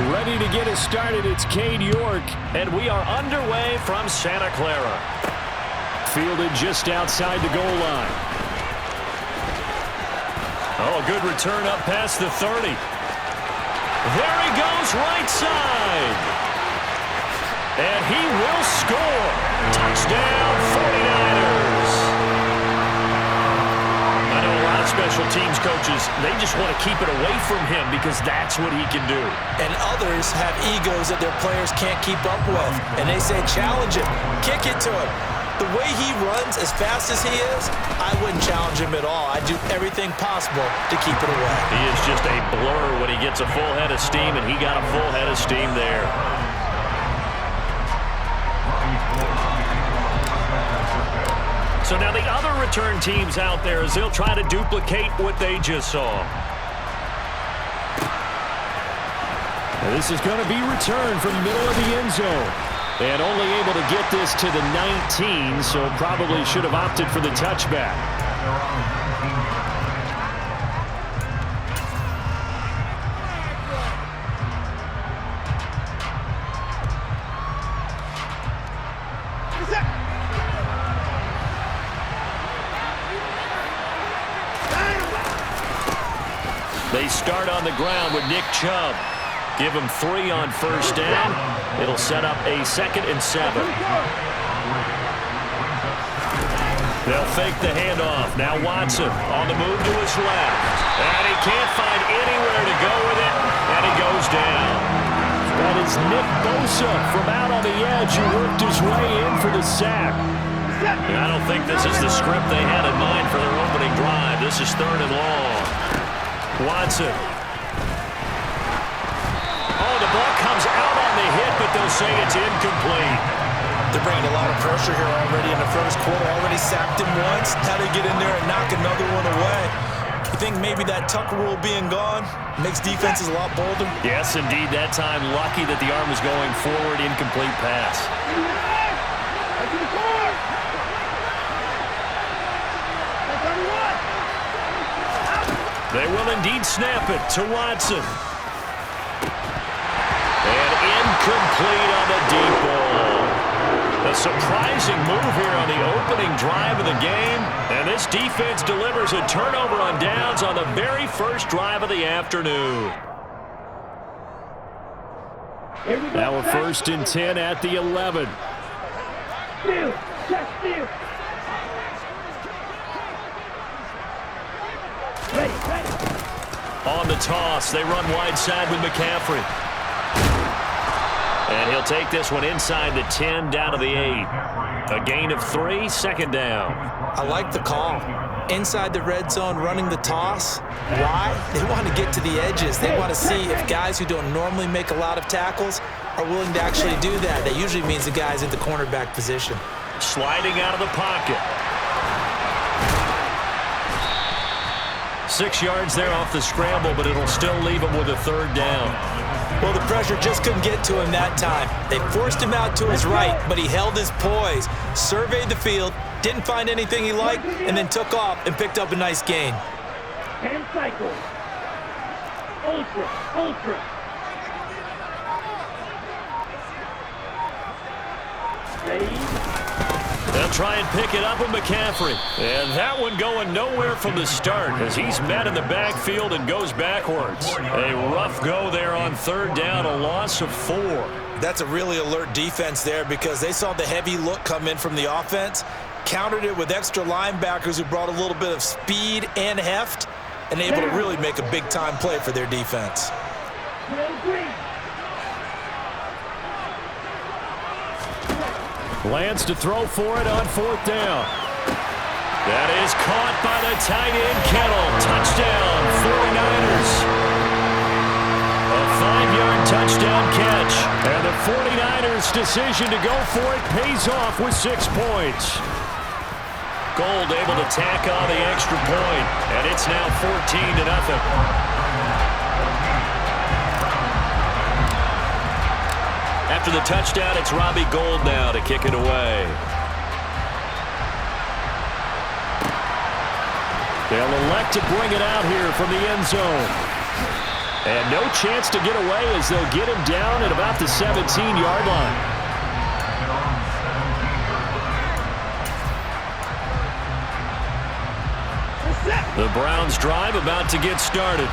Ready to get us started, it's Cade York. And we are underway from Santa Clara. Fielded just outside the goal line. Oh, a good return up past the 30. There he goes, right side. And he will score. Touchdown, 49ers. I know a lot of special teams coaches, they just want to keep it away from him because that's what he can do. And others have egos that their players can't keep up with. And they say, challenge him, kick it to him. The way he runs as fast as he is, I wouldn't challenge him at all. I'd do everything possible to keep it away. He is just a blur when he gets a full head of steam, and he got a full head of steam there. So now the other return teams out there as they'll try to duplicate what they just saw. Now this is going to be returned from the middle of the end zone. And only able to get this to the 19, so probably should have opted for the touchback. They start on the ground with Nick Chubb. Give him 3 on first down. It'll set up a 2nd and 7. They'll fake the handoff. Now Watson on the move to his left. And he can't find anywhere to go with it. And he goes down. That is Nick Bosa from out on the edge who worked his way in for the sack. I don't think this is the script they had in mind for their opening drive. This is 3rd and long. Watson. The ball comes out on the hit, but they'll say it's incomplete. They're bringing a lot of pressure here already in the first quarter. Already sacked him once. How to get in there and knock another one away. You think maybe that Tucker rule being gone makes defenses a lot bolder? Yes, indeed. That time, lucky that the arm was going forward. Incomplete pass. They will indeed snap it to Watson. Incomplete on the deep ball. A surprising move here on the opening drive of the game. And this defense delivers a turnover on downs on the very first drive of the afternoon. Now a 1st and 10 at the 11. On the toss, they run wide side with McCaffrey. And he'll take this one inside the 10, down to the 8. A gain of 3, 2nd down. I like the call. Inside the red zone, running the toss. Why? They want to get to the edges. They want to see if guys who don't normally make a lot of tackles are willing to actually do that. That usually means the guy's in the cornerback position. Sliding out of the pocket. 6 yards there off the scramble, but it'll still leave him with a 3rd down. Well, the pressure just couldn't get to him that time. They forced him out to his right, but he held his poise, surveyed the field, didn't find anything he liked, and then took off and picked up a nice gain. 10 cycles. Ultra. They'll try and pick it up with McCaffrey. And that one going nowhere from the start as he's met in the backfield and goes backwards. A rough go there on 3rd down, a loss of 4. That's a really alert defense there because they saw the heavy look come in from the offense, countered it with extra linebackers who brought a little bit of speed and heft, and able to really make a big-time play for their defense. Lands to throw for it on 4th down. That is caught by the tight end, Kittle. Touchdown, 49ers. A 5-yard touchdown catch. And the 49ers' decision to go for it pays off with 6 points. Gold able to tack on the extra point, and it's now 14-0. After the touchdown, it's Robbie Gould now to kick it away. They'll elect to bring it out here from the end zone. And no chance to get away as they'll get him down at about the 17-yard line. The Browns drive about to get started.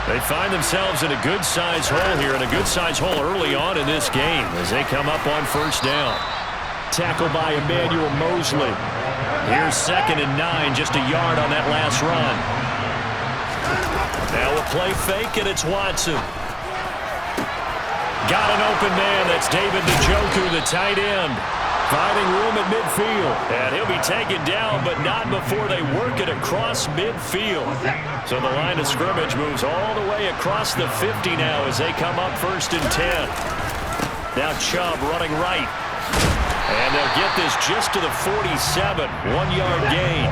They find themselves in a good-sized hole here, and a good-sized hole early on in this game as they come up on first down. Tackled by Emmanuel Mosley. Here's 2nd and 9, just a yard on that last run. Now a play fake, and it's Watson. Got an open man. That's David Njoku, the tight end. Finding room at midfield. And he'll be taken down, but not before they work it across midfield. So the line of scrimmage moves all the way across the 50 now as they come up 1st and 10. Now Chubb running right. And they'll get this just to the 47. 1-yard gain.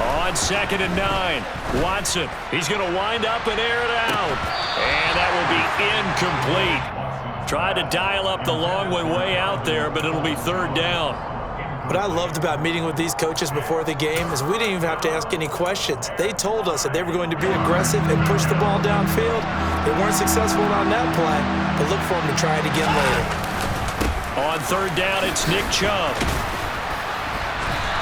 On 2nd and 9, Watson. He's going to wind up and air it out. And that will be incomplete. Tried to dial up the long one way out there, but it'll be 3rd down. What I loved about meeting with these coaches before the game is we didn't even have to ask any questions. They told us that they were going to be aggressive and push the ball downfield. They weren't successful on that play, but look for them to try it again later. On 3rd down, it's Nick Chubb.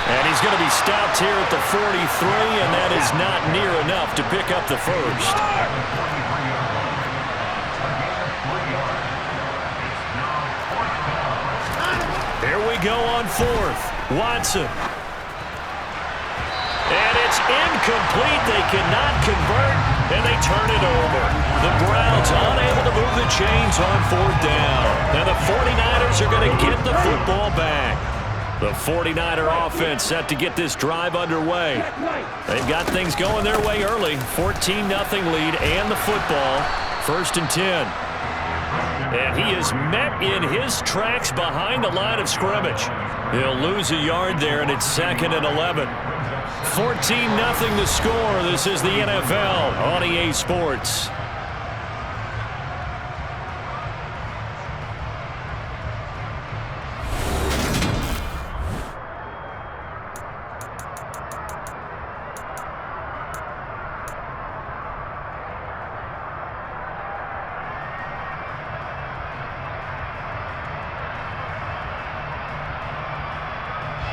And he's going to be stopped here at the 43, and that is not near enough to pick up the first. Here we go on 4th. Watson. And it's incomplete. They cannot convert, and they turn it over. The Browns unable to move the chains on 4th down. And the 49ers are going to get the football back. The 49er offense set to get this drive underway. They've got things going their way early. 14-0 lead and the football. 1st and 10. And he is met in his tracks behind the line of scrimmage. He'll lose a yard there, and it's 2nd and 11. 14-0 the score. This is the NFL on EA Sports.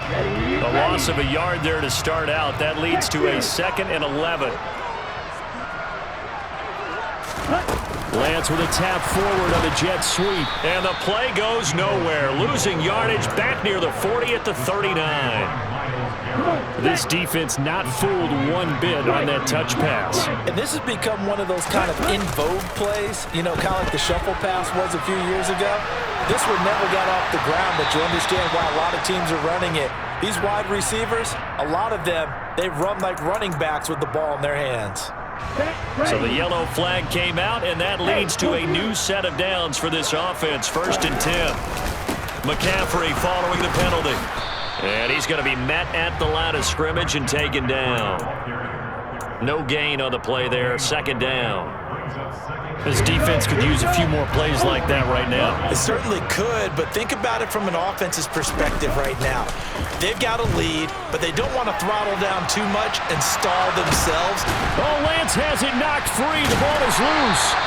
A loss of a yard there to start out. That leads to a 2nd and 11. Lance with a tap forward on the jet sweep. And the play goes nowhere. Losing yardage back near the 40 at the 39. This defense not fooled one bit on that touch pass. And this has become one of those kind of in vogue plays, you know, kind of like the shuffle pass was a few years ago. This one never got off the ground, but you understand why a lot of teams are running it. These wide receivers, a lot of them, they run like running backs with the ball in their hands. So the yellow flag came out, and that leads to a new set of downs for this offense. 1st and 10. McCaffrey following the penalty. And he's going to be met at the line of scrimmage and taken down. No gain on the play there. 2nd down. This defense could use a few more plays like that right now. It certainly could, but think about it from an offense's perspective right now. They've got a lead, but they don't want to throttle down too much and stall themselves. Oh, Lance has it knocked free. The ball is loose.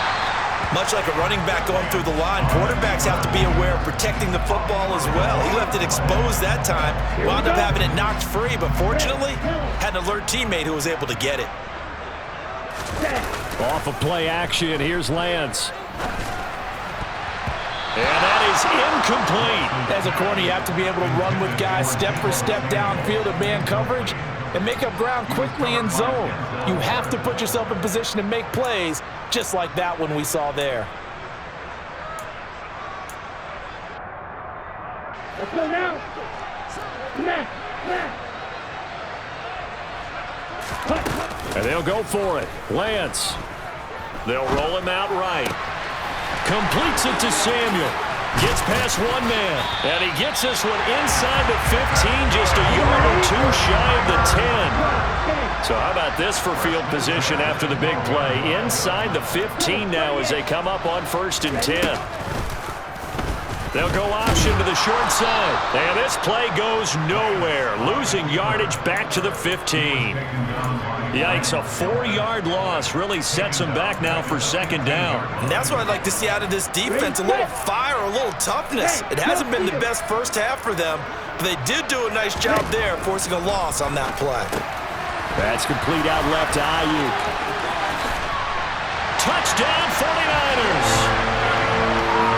Much like a running back going through the line, quarterbacks have to be aware of protecting the football as well. He left it exposed that time, wound up having it knocked free, but fortunately, had an alert teammate who was able to get it. Off of play action, here's Lance. And that is incomplete. As a corner, you have to be able to run with guys step for step downfield in man coverage and make up ground quickly in zone. You have to put yourself in position to make plays, just like that one we saw there. Let's go now. And they'll go for it. Lance. They'll roll him out right. Completes it to Samuel. Gets past one man. And he gets this one inside the 15, just a yard or two shy of the 10. So how about this for field position after the big play? Inside the 15 now as they come up on 1st and 10. They'll go option to the short side. And this play goes nowhere. Losing yardage back to the 15. Yikes, a 4-yard loss really sets them back now for second down. And that's what I'd like to see out of this defense, a little fire, a little toughness. It hasn't been the best first half for them, but they did do a nice job there forcing a loss on that play. That's complete out left to Ayuk. Touchdown 49ers.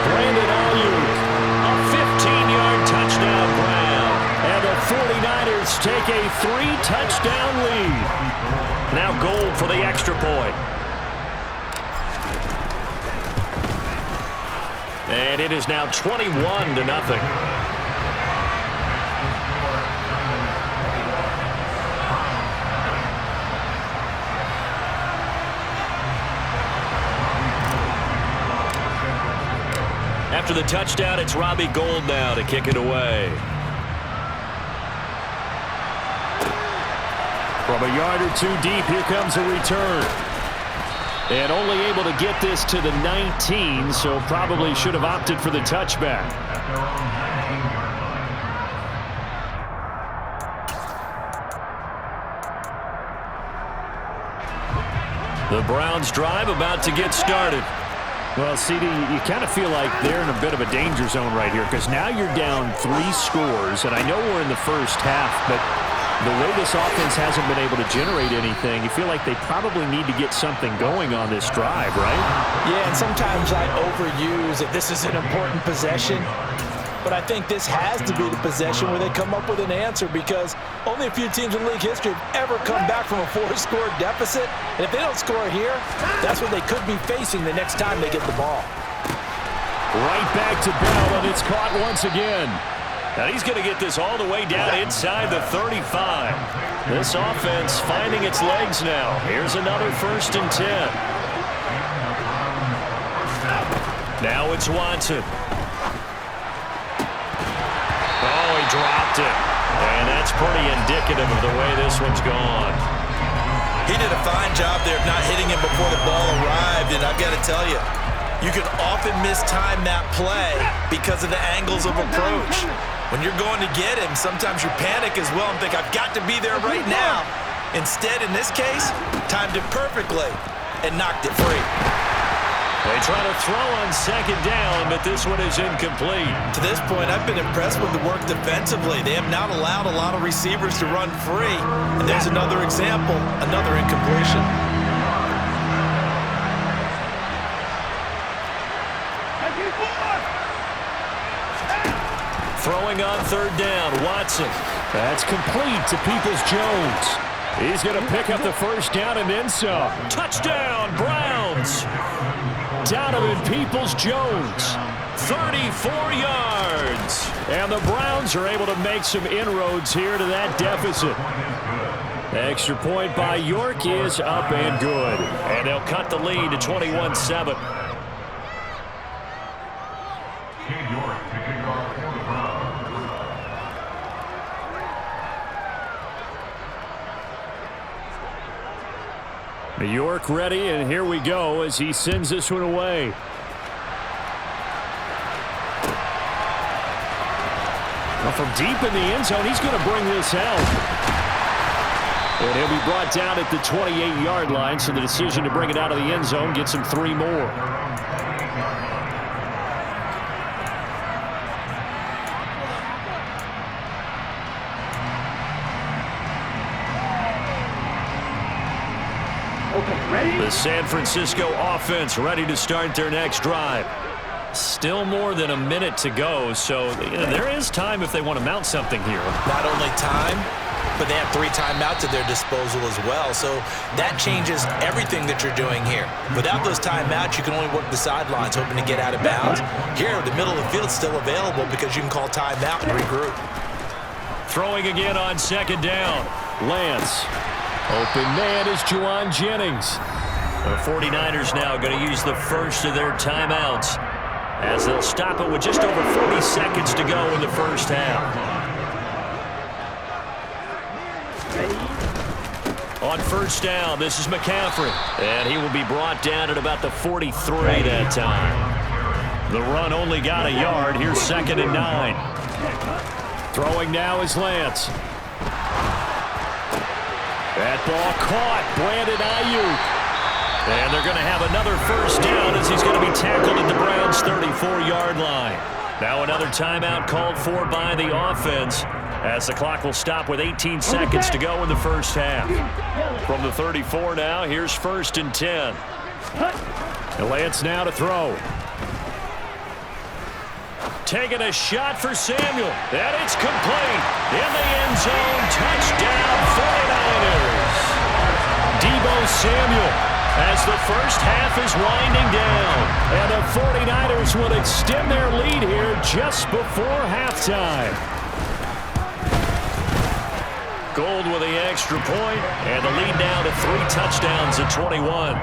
Brandon Ayuk, a 15-yard touchdown grab. And the 49ers take a 3-touchdown lead. Now goal for the extra point. And it is now 21-0. After the touchdown, it's Robbie Gould now to kick it away. From a yard or two deep, here comes a return. And only able to get this to the 19, so probably should have opted for the touchback. The Browns drive about to get started. Well, CD, you kind of feel like they're in a bit of a danger zone right here because now you're down 3 scores, and I know we're in the first half, but the way this offense hasn't been able to generate anything, you feel like they probably need to get something going on this drive, right? Yeah, and sometimes I overuse that this is an important possession, but I think this has to be the possession where they come up with an answer because only a few teams in league history have ever come back from a 4-score deficit, and if they don't score here, that's what they could be facing the next time they get the ball. Right back to Bell, and it's caught once again. Now he's going to get this all the way down inside the 35. This offense finding its legs now. Here's another 1st and 10. Now it's Watson. Oh, he dropped it. And that's pretty indicative of the way this one's gone. He did a fine job there of not hitting him before the ball arrived, and I've got to tell you, you can often mistime that play because of the angles of approach. When you're going to get him, sometimes you panic as well and think, I've got to be there right now. Instead, in this case, timed it perfectly and knocked it free. They try to throw on second down, but this one is incomplete. To this point, I've been impressed with the work defensively. They have not allowed a lot of receivers to run free. And there's another example, another incompletion. Throwing on 3rd down, Watson. That's complete to Peoples-Jones. He's going to pick up the 1st down and then some. Touchdown, Browns. Donovan Peoples-Jones, 34 yards. And the Browns are able to make some inroads here to that deficit. Extra point by York is up and good. And they'll cut the lead to 21-7. York ready, and here we go as he sends this one away. Well, from deep in the end zone, he's going to bring this out. And he'll be brought down at the 28-yard line, so the decision to bring it out of the end zone gets him 3 more. The San Francisco offense ready to start their next drive. Still more than a minute to go, so there is time if they want to mount something here. Not only time, but they have 3 timeouts at their disposal as well, so that changes everything that you're doing here. Without those timeouts, you can only work the sidelines, hoping to get out of bounds. Here, the middle of the field is still available because you can call timeout and regroup. Throwing again on 2nd down. Lance. Open man is Juwan Jennings. The 49ers now going to use the first of their timeouts as they'll stop it with just over 40 seconds to go in the first half. On 1st down, this is McCaffrey, and he will be brought down at about the 43 that time. The run only got a yard. Here's 2nd and 9. Throwing now is Lance. That ball caught. Brandon Ayuk. And they're going to have another first down as he's going to be tackled at the Browns' 34-yard line. Now another timeout called for by the offense as the clock will stop with 18 seconds to go in the first half. From the 34 now, here's 1st and 10. Lance now to throw. Taking a shot for Samuel. And it's complete. In the end zone. Touchdown 49ers. Deebo Samuel as the first half is winding down. And the 49ers will extend their lead here just before halftime. Gold with the extra point, and the lead now to 3 touchdowns at 21.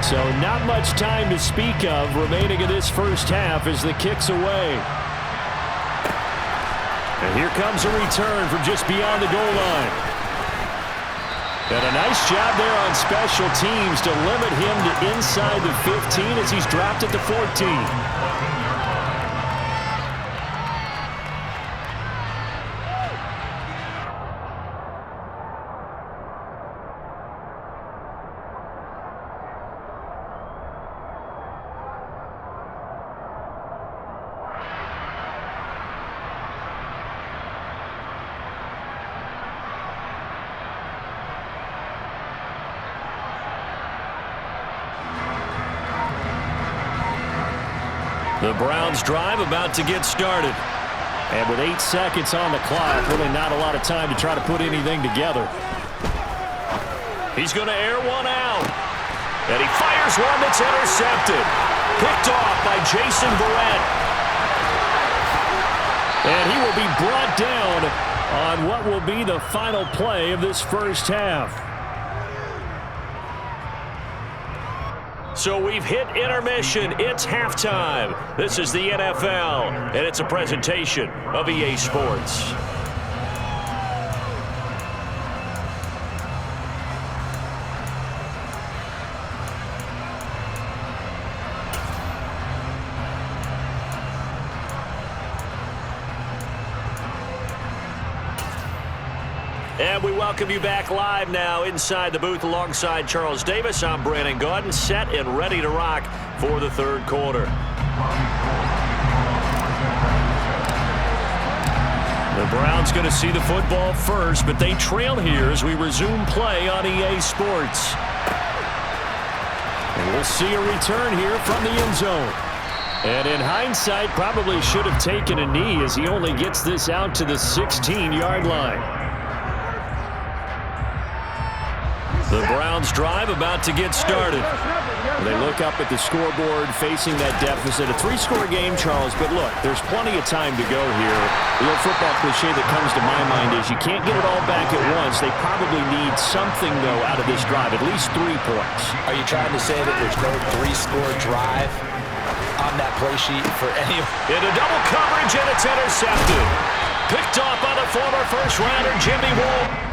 So not much time to speak of remaining in this first half as the kick's away. And here comes a return from just beyond the goal line. And a nice job there on special teams to limit him to inside the 15 as he's dropped at the 14. The Browns drive about to get started. And with 8 seconds on the clock, really not a lot of time to try to put anything together. He's going to air one out. And he fires one that's intercepted. Picked off by Jason Verrett. And he will be brought down on what will be the final play of this first half. So we've hit intermission. It's halftime. This is the NFL, and it's a presentation of EA Sports. And we welcome you back live now inside the booth alongside Charles Davis. I'm Brandon Gaudin, set and ready to rock for the third quarter. The Browns going to see the football first, but they trail here as we resume play on EA Sports. And we'll see a return here from the end zone. And in hindsight, probably should have taken a knee as he only gets this out to the 16-yard line. The Browns drive about to get started. They look up at the scoreboard facing that deficit. A 3-score game, Charles, but look, there's plenty of time to go here. The old football cliche that comes to my mind is you can't get it all back at once. They probably need something, though, out of this drive, at least 3 points. Are you trying to say that there's no 3-score drive on that play sheet for any? Into double coverage, and it's intercepted. Picked off by the former first-rounder Jimmy Wolf.